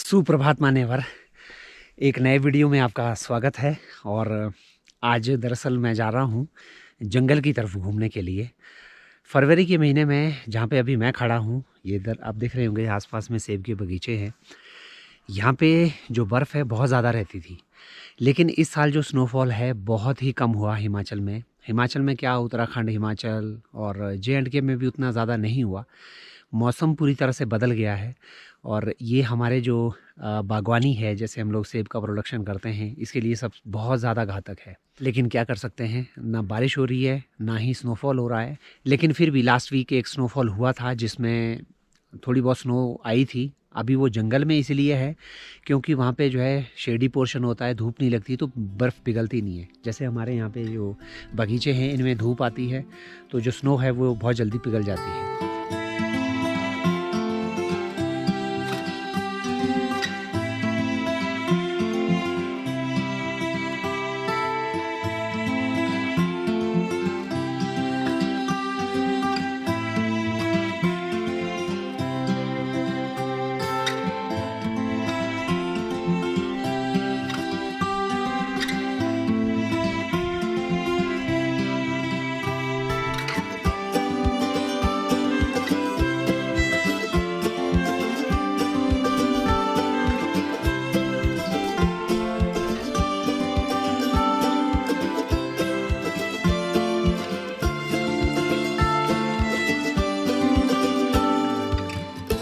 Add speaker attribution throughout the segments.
Speaker 1: सुप्रभात मान्यवर। एक नए वीडियो में आपका स्वागत है। और आज दरअसल मैं जा रहा हूँ जंगल की तरफ घूमने के लिए। फरवरी के महीने में जहाँ पे अभी मैं खड़ा हूँ, ये इधर आप देख रहे होंगे आसपास में सेब के बगीचे हैं। यहाँ पे जो बर्फ़ है बहुत ज़्यादा रहती थी, लेकिन इस साल जो स्नोफॉल है बहुत ही कम हुआ हिमाचल में। हिमाचल में क्या, उत्तराखंड, हिमाचल और जे&के में भी उतना ज़्यादा नहीं हुआ। मौसम पूरी तरह से बदल गया है और ये हमारे जो बागवानी है, जैसे हम लोग सेब का प्रोडक्शन करते हैं, इसके लिए सब बहुत ज़्यादा घातक है। लेकिन क्या कर सकते हैं, ना बारिश हो रही है ना ही स्नोफॉल हो रहा है। लेकिन फिर भी लास्ट वीक एक स्नोफॉल हुआ था जिसमें थोड़ी बहुत स्नो आई थी। अभी वो जंगल में इसलिए है क्योंकि वहाँ पे जो है शेडी पोर्शन होता है, धूप नहीं लगती तो बर्फ़ पिघलती नहीं है। जैसे हमारे यहाँ पे जो बगीचे हैं इनमें धूप आती है तो जो स्नो है वो बहुत जल्दी पिघल जाती है।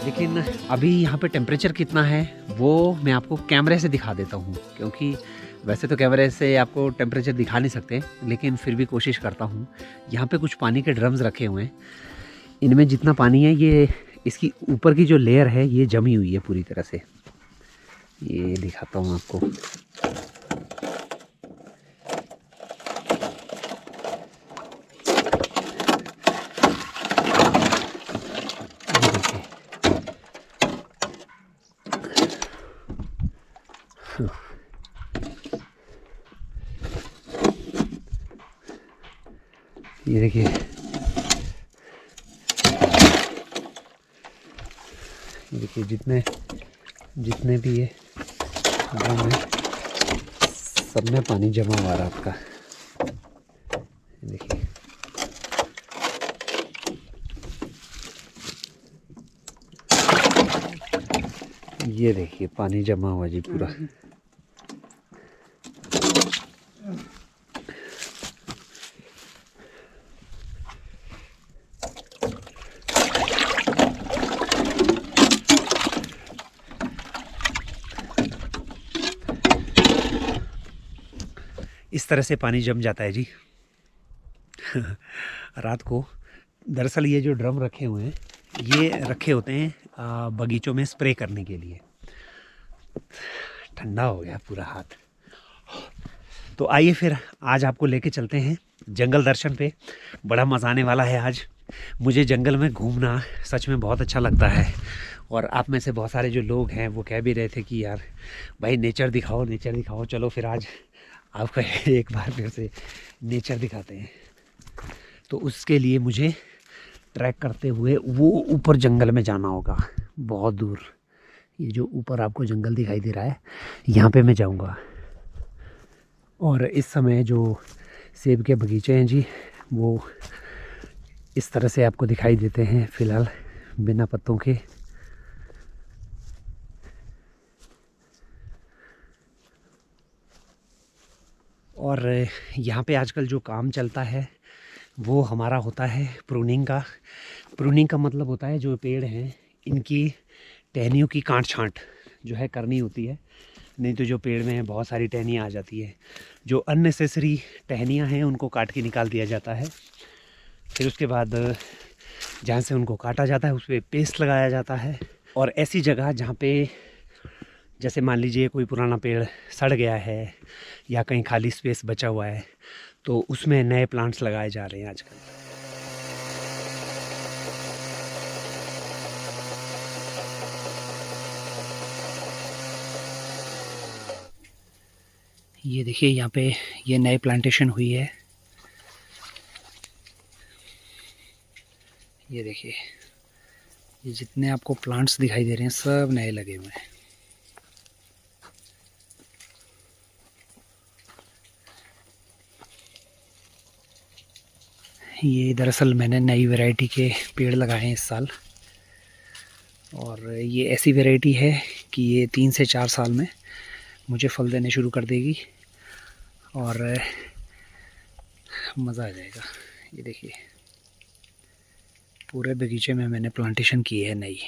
Speaker 1: लेकिन अभी यहाँ पे टेम्परेचर कितना है वो मैं आपको कैमरे से दिखा देता हूँ, क्योंकि वैसे तो कैमरे से आपको टेम्परेचर दिखा नहीं सकते, लेकिन फिर भी कोशिश करता हूँ। यहाँ पे कुछ पानी के ड्रम्स रखे हुए हैं। इनमें जितना पानी है ये इसकी ऊपर की जो लेयर है ये जमी हुई है पूरी तरह से। ये दिखाता हूँ आपको। ये देखिए, ये देखिए जितने जितने भी ये ड्रम है सब में पानी जमा हुआ रहा आपका। देखिए ये देखिए पानी जमा हुआ जी पूरा। इस तरह से पानी जम जाता है जी रात को। दरअसल ये जो ड्रम रखे हुए हैं ये रखे होते हैं बगीचों में स्प्रे करने के लिए। ठंडा हो गया पूरा हाथ। तो आइए फिर आज आपको लेके चलते हैं जंगल दर्शन पे। बड़ा मज़ा आने वाला है आज। मुझे जंगल में घूमना सच में बहुत अच्छा लगता है। और आप में से बहुत सारे जो लोग हैं वो कह भी रहे थे कि यार भाई नेचर दिखाओ, नेचर दिखाओ। चलो फिर आज आपको एक बार फिर से नेचर दिखाते हैं। तो उसके लिए मुझे ट्रैक करते हुए वो ऊपर जंगल में जाना होगा, बहुत दूर। ये जो ऊपर आपको जंगल दिखाई दे रहा है यहाँ पे मैं जाऊँगा। और इस समय जो सेब के बगीचे हैं जी वो इस तरह से आपको दिखाई देते हैं फ़िलहाल बिना पत्तों के। और यहाँ पे आजकल जो काम चलता है वो हमारा होता है प्रूनिंग का। प्रूनिंग का मतलब होता है जो पेड़ हैं इनकी टहनियों की काट छांट जो है करनी होती है। नहीं तो जो पेड़ में बहुत सारी टहनियाँ आ जाती है, जो अननेसेसरी टहनियाँ हैं उनको काट के निकाल दिया जाता है। फिर उसके बाद जहाँ से उनको काटा जाता है उस पर पेस्ट लगाया जाता है। और ऐसी जगह जहाँ पे जैसे मान लीजिए कोई पुराना पेड़ सड़ गया है या कहीं खाली स्पेस बचा हुआ है तो उसमें नए प्लांट्स लगाए जा रहे हैं आजकल। ये देखिए यहाँ पे ये नए प्लांटेशन हुई है। ये देखिए ये जितने आपको प्लांट्स दिखाई दे रहे हैं सब नए लगे हुए हैं। ये दरअसल मैंने नई वैरायटी के पेड़ लगाए हैं इस साल, और ये ऐसी वैरायटी है कि ये 3 से 4 साल में मुझे फल देने शुरू कर देगी और मज़ा आ जाएगा। ये देखिए, पूरे बगीचे में मैंने प्लांटेशन की है नई।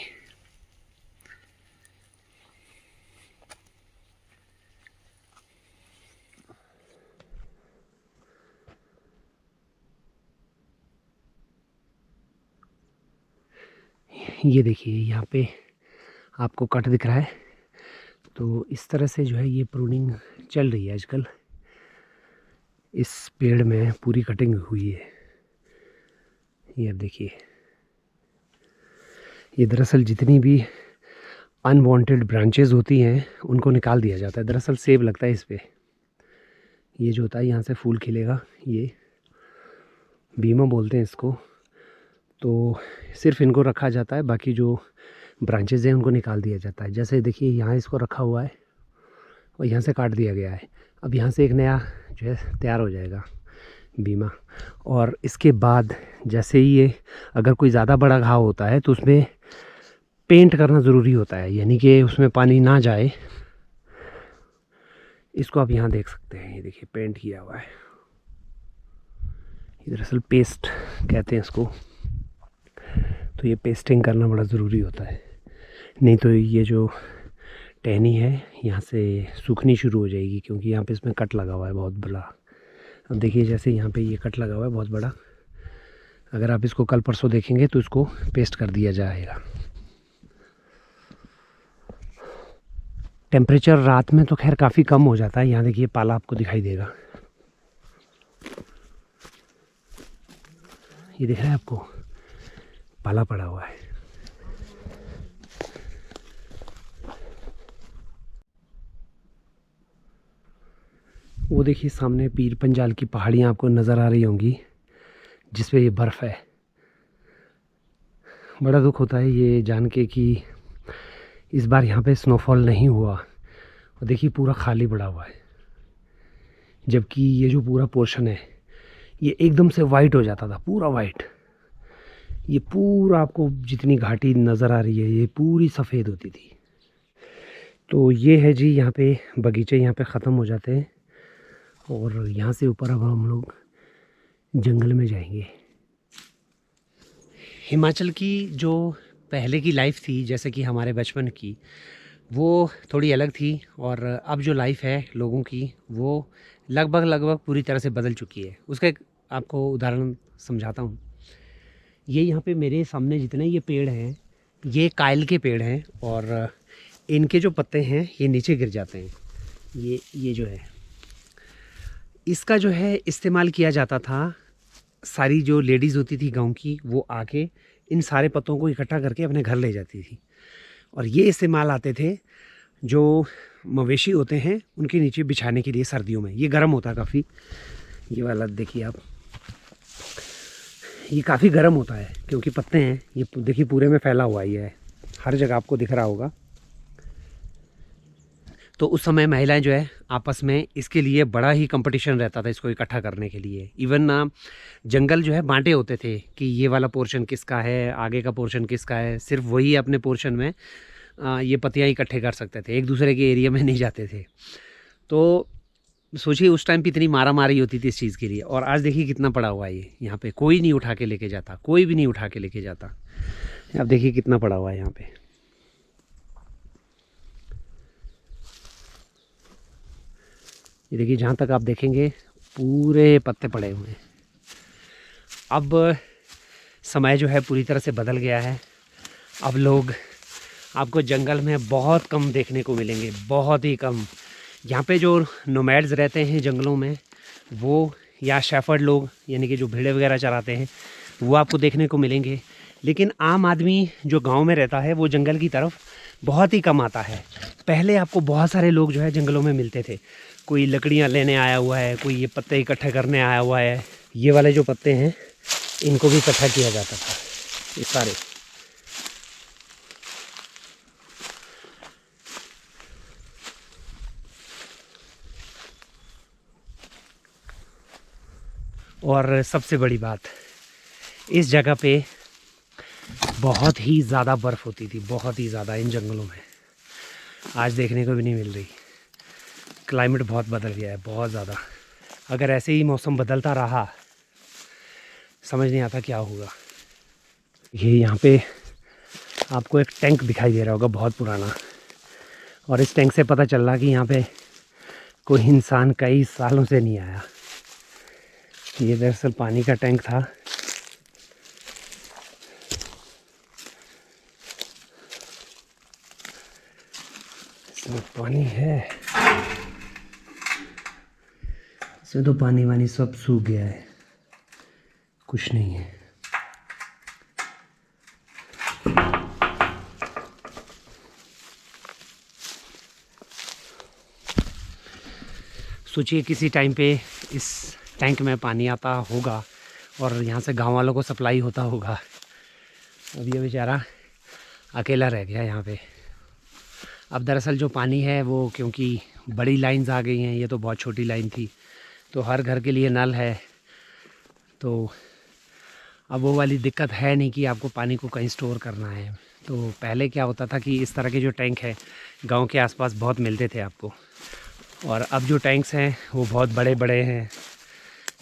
Speaker 1: ये देखिए, यहाँ पे आपको कट दिख रहा है, तो इस तरह से जो है ये प्रूनिंग चल रही है आजकल। इस पेड़ में पूरी कटिंग हुई है। ये देखिए, ये दरअसल जितनी भी अनवांटेड ब्रांचेस होती हैं उनको निकाल दिया जाता है। दरअसल सेब लगता है इस पे। ये जो होता है यहाँ से फूल खिलेगा, ये बीमा बोलते हैं इसको। तो सिर्फ इनको रखा जाता है, बाकी जो ब्रांचेस हैं उनको निकाल दिया जाता है। जैसे देखिए, यहाँ इसको रखा हुआ है और यहाँ से काट दिया गया है। अब यहाँ से एक नया जो है तैयार हो जाएगा बीमा। और इसके बाद जैसे ही ये अगर कोई ज़्यादा बड़ा घाव होता है तो उसमें पेंट करना ज़रूरी होता है, यानी कि उसमें पानी ना जाए। इसको आप यहाँ देख सकते हैं, ये देखिए पेंट किया हुआ है। दरअसल पेस्ट कहते हैं इसको। तो ये पेस्टिंग करना बड़ा ज़रूरी होता है, नहीं तो ये जो टहनी है यहाँ से सूखनी शुरू हो जाएगी, क्योंकि यहाँ पे इसमें कट लगा हुआ है बहुत बड़ा। अब देखिए, जैसे यहाँ पे ये कट लगा हुआ है बहुत बड़ा, अगर आप इसको कल परसों देखेंगे तो इसको पेस्ट कर दिया जाएगा। टेम्परेचर रात में तो खैर काफ़ी कम हो जाता है। यहाँ देखिए पाला आपको दिखाई देगा, ये दिख रहा है आपको, पाला पड़ा हुआ है। वो देखिए सामने पीर पंजाल की पहाड़ियाँ आपको नज़र आ रही होंगी, जिस पे ये बर्फ़ है। बड़ा दुख होता है ये जान के कि इस बार यहाँ पे स्नोफॉल नहीं हुआ। और देखिए पूरा खाली पड़ा हुआ है, जबकि ये जो पूरा पोर्शन है ये एकदम से वाइट हो जाता था, पूरा वाइट। ये पूरा आपको जितनी घाटी नज़र आ रही है ये पूरी सफ़ेद होती थी। तो ये है जी, यहाँ पे बगीचे यहाँ पे ख़त्म हो जाते हैं और यहाँ से ऊपर अब हम लोग जंगल में जाएंगे। हिमाचल की जो पहले की लाइफ थी, जैसे कि हमारे बचपन की, वो थोड़ी अलग थी। और अब जो लाइफ है लोगों की वो लगभग पूरी तरह से बदल चुकी है। उसका एक आपको उदाहरण समझाता हूँ। ये यहाँ पे मेरे सामने जितने ये पेड़ हैं, ये कायल के पेड़ हैं और इनके जो पत्ते हैं ये नीचे गिर जाते हैं। ये जो है, इसका जो है इस्तेमाल किया जाता था। सारी जो लेडीज़ होती थी गांव की, वो आके इन सारे पत्तों को इकट्ठा करके अपने घर ले जाती थी। और ये इस्तेमाल आते थे जो मवेशी होते हैं उनके नीचे बिछाने के लिए सर्दियों में। ये गर्म होता है काफ़ी। ये वाला देखिए आप, ये काफ़ी गर्म होता है क्योंकि पत्ते हैं। ये देखिए पूरे में फैला हुआ ही है, हर जगह आपको दिख रहा होगा। तो उस समय महिलाएं जो है आपस में इसके लिए बड़ा ही कंपटीशन रहता था इसको इकट्ठा करने के लिए। इवन जंगल जो है बांटे होते थे कि ये वाला पोर्शन किसका है, आगे का पोर्शन किसका है। सिर्फ वही अपने पोर्शन में ये पत्तियाँ इकट्ठे कर सकते थे, एक दूसरे के एरिया में नहीं जाते थे। तो सोचिए उस टाइम पे इतनी मारा मारी होती थी इस चीज़ के लिए। और आज देखिए कितना पड़ा हुआ है ये, यहाँ पे कोई नहीं उठा के लेके जाता, कोई भी नहीं उठा के लेके जाता। अब देखिए कितना पड़ा हुआ है यहाँ पे। ये देखिए जहाँ तक आप देखेंगे पूरे पत्ते पड़े हुए हैं। अब समय जो है पूरी तरह से बदल गया है। अब लोग आपको जंगल में बहुत कम देखने को मिलेंगे, बहुत ही कम। यहाँ पे जो नोमैड्स रहते हैं जंगलों में, वो या शेफर्ड लोग यानी कि जो भेड़े वगैरह चराते हैं, वो आपको देखने को मिलेंगे। लेकिन आम आदमी जो गांव में रहता है वो जंगल की तरफ बहुत ही कम आता है। पहले आपको बहुत सारे लोग जो है जंगलों में मिलते थे। कोई लकड़ियाँ लेने आया हुआ है, कोई ये पत्ते इकट्ठे करने आया हुआ है। ये वाले जो पत्ते हैं इनको भी इकट्ठा किया जाता था, ये सारे। और सबसे बड़ी बात, इस जगह पे बहुत ही ज़्यादा बर्फ़ होती थी, बहुत ही ज़्यादा इन जंगलों में। आज देखने को भी नहीं मिल रही। क्लाइमेट बहुत बदल गया है, बहुत ज़्यादा। अगर ऐसे ही मौसम बदलता रहा, समझ नहीं आता क्या होगा। ये यहाँ पे आपको एक टैंक दिखाई दे रहा होगा, बहुत पुराना। और इस टैंक से पता चल रहा कि यहाँ पे कोई इंसान कई सालों से नहीं आया। ये दरअसल पानी का टैंक था। इसमें पानी है, इसमें तो पानी वानी सब सूख गया है, कुछ नहीं है। सोचिए किसी टाइम पे इस टैंक में पानी आता होगा और यहाँ से गांव वालों को सप्लाई होता होगा। अब ये बेचारा अकेला रह गया यहाँ पे। अब दरअसल जो पानी है वो, क्योंकि बड़ी लाइंस आ गई हैं, ये तो बहुत छोटी लाइन थी, तो हर घर के लिए नल है। तो अब वो वाली दिक्कत है नहीं कि आपको पानी को कहीं स्टोर करना है। तो पहले क्या होता था कि इस तरह के जो टैंक है गांव के आसपास बहुत मिलते थे आपको। और अब जो टैंक्स हैं वो बहुत बड़े बड़े हैं,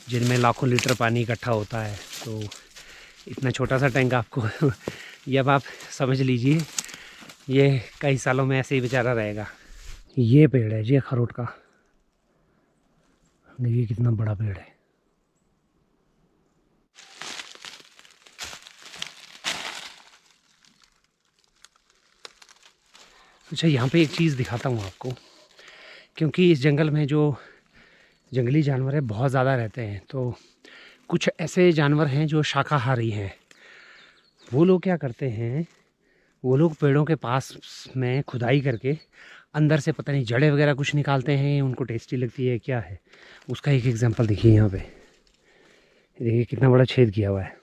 Speaker 1: जिनमें लाखों लीटर पानी इकट्ठा होता है। तो इतना छोटा सा टैंक आपको ये अब आप समझ लीजिए, ये कई सालों में ऐसे ही बेचारा रहेगा। ये पेड़ है जी अखरोट का, देखिए कितना बड़ा पेड़ है। अच्छा, यहाँ पे एक चीज़ दिखाता हूँ आपको, क्योंकि इस जंगल में जो जंगली जानवर है बहुत ज़्यादा रहते हैं। तो कुछ ऐसे जानवर हैं जो शाकाहारी हैं। वो लोग क्या करते हैं, वो लोग पेड़ों के पास में खुदाई करके अंदर से पता नहीं जड़ें वगैरह कुछ निकालते हैं, उनको टेस्टी लगती है क्या है। उसका एक एग्जांपल देखिए यहाँ पे, देखिए कितना बड़ा छेद किया हुआ है।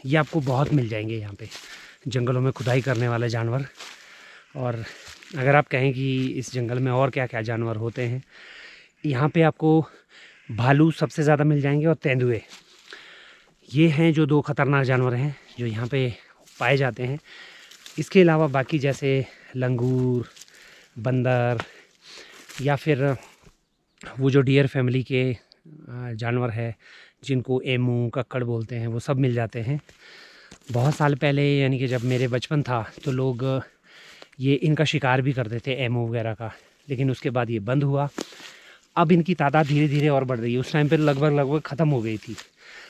Speaker 1: ये आपको बहुत मिल जाएंगे यहाँ पे जंगलों में खुदाई करने वाले जानवर। और अगर आप कहें कि इस जंगल में और क्या क्या जानवर होते हैं, यहाँ पे आपको भालू सबसे ज़्यादा मिल जाएंगे और तेंदुए। ये हैं जो दो खतरनाक जानवर हैं जो यहाँ पे पाए जाते हैं। इसके अलावा बाकी जैसे लंगूर, बंदर, या फिर वो जो डियर फैमिली के जानवर है जिनको एमू कक्कड़ बोलते हैं, वो सब मिल जाते हैं। बहुत साल पहले, यानी कि जब मेरे बचपन था, तो लोग ये इनका शिकार भी करते थे, एमू वगैरह का। लेकिन उसके बाद ये बंद हुआ। अब इनकी तादाद धीरे धीरे और बढ़ रही है। उस टाइम पर लगभग ख़त्म हो गई थी,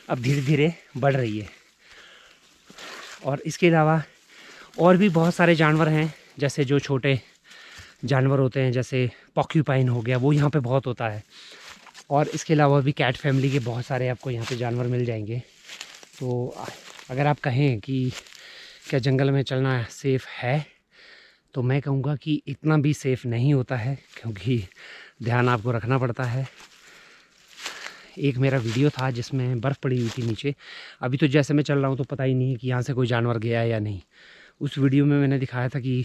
Speaker 1: अब धीरे धीरे बढ़ रही है। और इसके अलावा और भी बहुत सारे जानवर हैं, जैसे जो छोटे जानवर होते हैं, जैसे पॉक्यूपाइन हो गया, वो यहाँ पे बहुत होता है। और इसके अलावा भी कैट फैमिली के बहुत सारे आपको यहाँ पे जानवर मिल जाएंगे। तो अगर आप कहें कि क्या जंगल में चलना सेफ़ है, तो मैं कहूँगा कि इतना भी सेफ़ नहीं होता है, क्योंकि ध्यान आपको रखना पड़ता है। एक मेरा वीडियो था जिसमें बर्फ़ पड़ी हुई थी नीचे। अभी तो जैसे मैं चल रहा हूँ तो पता ही नहीं है कि यहाँ से कोई जानवर गया है या नहीं। उस वीडियो में मैंने दिखाया था कि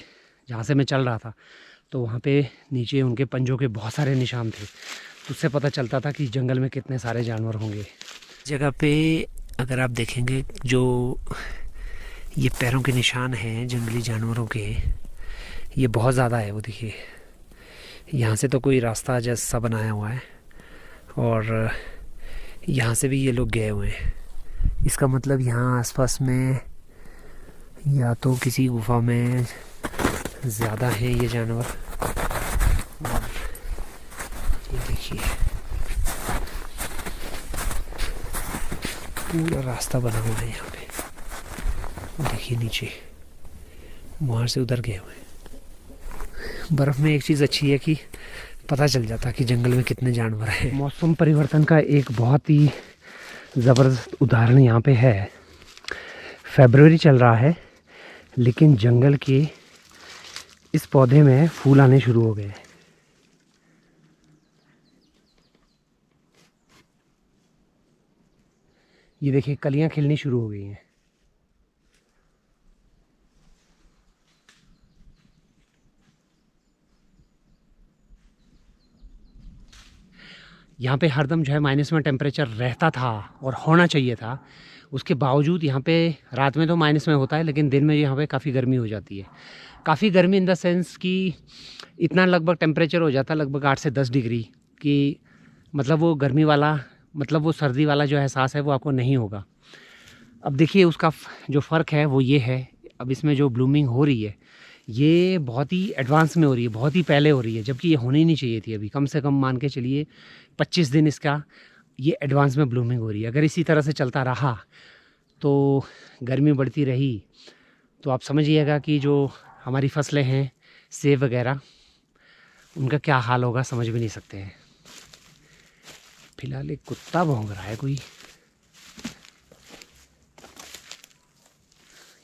Speaker 1: जहाँ से मैं चल रहा था तो वहाँ पे नीचे उनके पंजों के बहुत सारे निशान थे। उससे पता चलता था कि जंगल में कितने सारे जानवर होंगे। जगह पे अगर आप देखेंगे, जो ये पैरों के निशान हैं जंगली जानवरों के, ये बहुत ज़्यादा है। वो देखिए, यहाँ से तो कोई रास्ता जैसा बनाया हुआ है और यहाँ से भी ये लोग गए हुए हैं। इसका मतलब यहाँ आसपास में या तो किसी गुफा में ज़्यादा हैं ये जानवर। और ये देखिए पूरा रास्ता बना हुआ है यहाँ पे। देखिए नीचे वहाँ से उधर गए हुए हैं। बर्फ़ में एक चीज़ अच्छी है कि पता चल जाता कि जंगल में कितने जानवर हैं। मौसम परिवर्तन का एक बहुत ही ज़बरदस्त उदाहरण यहाँ पे है। फरवरी चल रहा है, लेकिन जंगल के इस पौधे में फूल आने शुरू हो गए हैं। ये देखिए कलियां खिलनी शुरू हो गई हैं। यहाँ पे हरदम जो है माइनस में टेम्परेचर रहता था और होना चाहिए था। उसके बावजूद यहाँ पे रात में तो माइनस में होता है, लेकिन दिन में यहाँ पे काफ़ी गर्मी हो जाती है। काफ़ी गर्मी इन द सेंस कि इतना लगभग टेम्परेचर हो जाता है लगभग 8 से 10 डिग्री कि मतलब वो गर्मी वाला, मतलब वो सर्दी वाला जो एहसास है वो आपको नहीं होगा। अब देखिए उसका जो फ़र्क है वो ये है, अब इसमें जो ब्लूमिंग हो रही है ये बहुत ही एडवांस में हो रही है, बहुत ही पहले हो रही है, जबकि ये होनी नहीं चाहिए थी। अभी कम से कम मान के चलिए 25 दिन इसका ये एडवांस में ब्लूमिंग हो रही है। अगर इसी तरह से चलता रहा तो गर्मी बढ़ती रही तो आप समझिएगा कि जो हमारी फसलें हैं सेब वगैरह, उनका क्या हाल होगा समझ भी नहीं सकते हैं। फिलहाल एक कुत्ता भौंक रहा है कोई,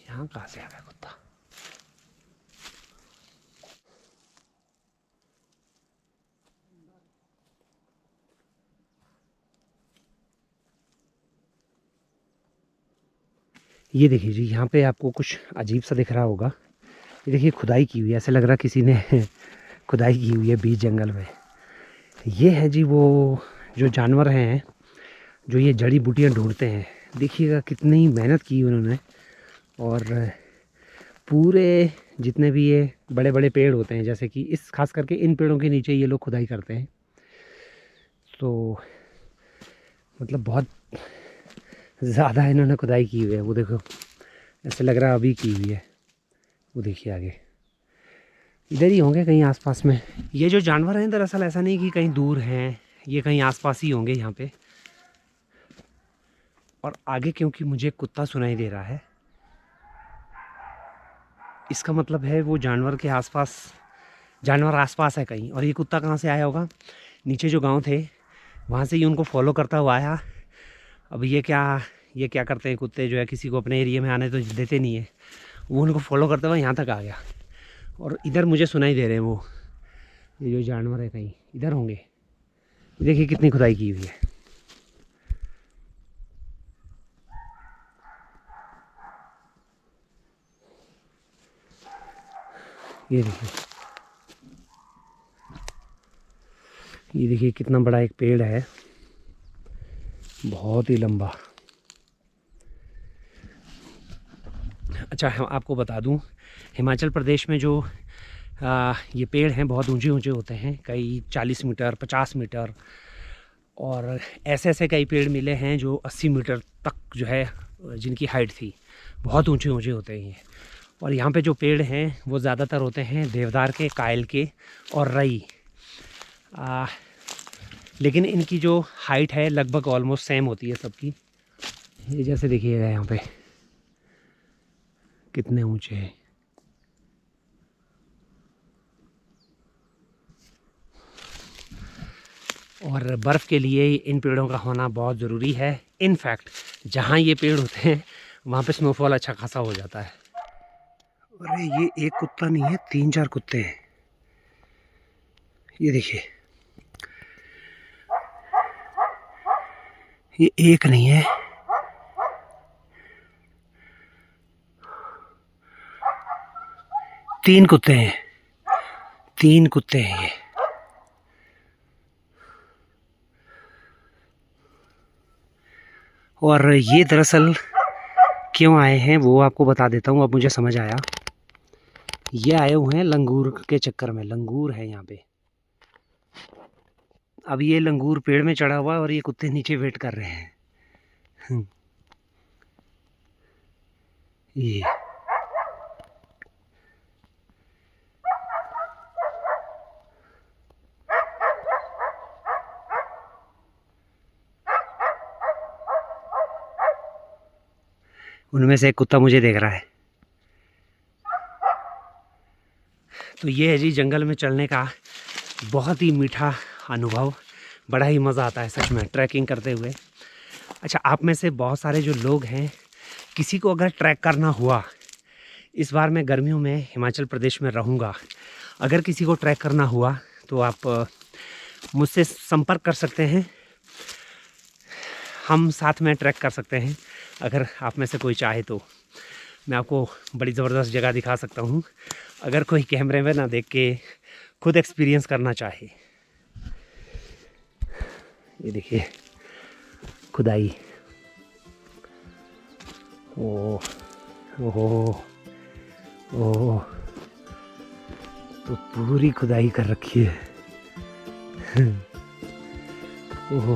Speaker 1: यहाँ कहाँ से आ गया कुत्ता। ये देखिए जी, यहाँ पे आपको कुछ अजीब सा दिख रहा होगा। ये देखिए खुदाई की हुई है, ऐसे लग रहा किसी ने खुदाई की हुई है बीच जंगल में। ये है जी वो जो जानवर हैं जो ये जड़ी बूटियाँ ढूंढते हैं। देखिएगा कितनी मेहनत की उन्होंने, और पूरे जितने भी ये बड़े बड़े पेड़ होते हैं, जैसे कि इस खास करके इन पेड़ों के नीचे ये लोग खुदाई करते हैं। तो मतलब बहुत ज़्यादा इन्होंने खुदाई की हुई है। वो देखो ऐसे लग रहा अभी की हुई है। वो देखिए आगे इधर ही होंगे कहीं आसपास में। ये जो जानवर हैं दरअसल ऐसा नहीं कि कहीं दूर हैं, ये कहीं आसपास ही होंगे यहाँ पे। और आगे क्योंकि मुझे कुत्ता सुनाई दे रहा है, इसका मतलब है वो जानवर के आसपास, जानवर आसपास है कहीं। और ये कुत्ता कहाँ से आया होगा, नीचे जो गांव थे वहाँ से ही उनको फॉलो करता हुआ आया। अब ये क्या करते हैं कुत्ते जो है, किसी को अपने एरिया में आने तो देते नहीं है, वो उनको फॉलो करते हुए यहाँ तक आ गया। और इधर मुझे सुनाई दे रहे हैं वो, ये जो जानवर है कहीं इधर होंगे। देखिए कितनी खुदाई की हुई है। ये देखिए कितना बड़ा एक पेड़ है, बहुत ही लंबा। अच्छा हम आपको बता दूं, हिमाचल प्रदेश में जो ये पेड़ हैं बहुत ऊंचे ऊंचे होते हैं, कई 40 मीटर 50 मीटर, और ऐसे ऐसे कई पेड़ मिले हैं जो 80 मीटर तक जो है जिनकी हाइट थी। बहुत ऊंचे ऊंचे होते हैं ये। और यहाँ पे जो पेड़ हैं वो ज़्यादातर होते हैं देवदार के, कायल के और रई। लेकिन इनकी जो हाइट है लगभग ऑलमोस्ट सेम होती है सबकी। ये जैसे देखिएगा यहाँ पे कितने ऊंचे हैं। और बर्फ़ के लिए इन पेड़ों का होना बहुत ज़रूरी है। इनफैक्ट जहाँ ये पेड़ होते हैं वहाँ पे स्नोफॉल अच्छा खासा हो जाता है। अरे ये एक कुत्ता नहीं है, 3-4 कुत्ते हैं। ये देखिए, ये एक नहीं है, तीन कुत्ते हैं, 3 कुत्ते हैं ये। और ये दरअसल क्यों आए हैं वो आपको बता देता हूँ, अब मुझे समझ आया। ये आए हुए हैं लंगूर के चक्कर में। लंगूर है यहाँ पे। अब ये लंगूर पेड़ में चढ़ा हुआ है और ये कुत्ते नीचे वेट कर रहे हैं। ये उनमें से एक कुत्ता मुझे देख रहा है। तो ये है जी जंगल में चलने का बहुत ही मीठा अनुभव। बड़ा ही मज़ा आता है सच में ट्रैकिंग करते हुए। अच्छा, आप में से बहुत सारे जो लोग हैं, किसी को अगर ट्रैक करना हुआ, इस बार मैं गर्मियों में हिमाचल प्रदेश में रहूँगा, अगर किसी को ट्रैक करना हुआ तो आप मुझसे संपर्क कर सकते हैं। हम साथ में ट्रैक कर सकते हैं। अगर आप में से कोई चाहे तो मैं आपको बड़ी ज़बरदस्त जगह दिखा सकता हूँ, अगर कोई कैमरे में ना देख के खुद एक्सपीरियंस करना चाहे। ये देखिए खुदाई। ओ ओह ओह, तो पूरी खुदाई कर रखी है। ओह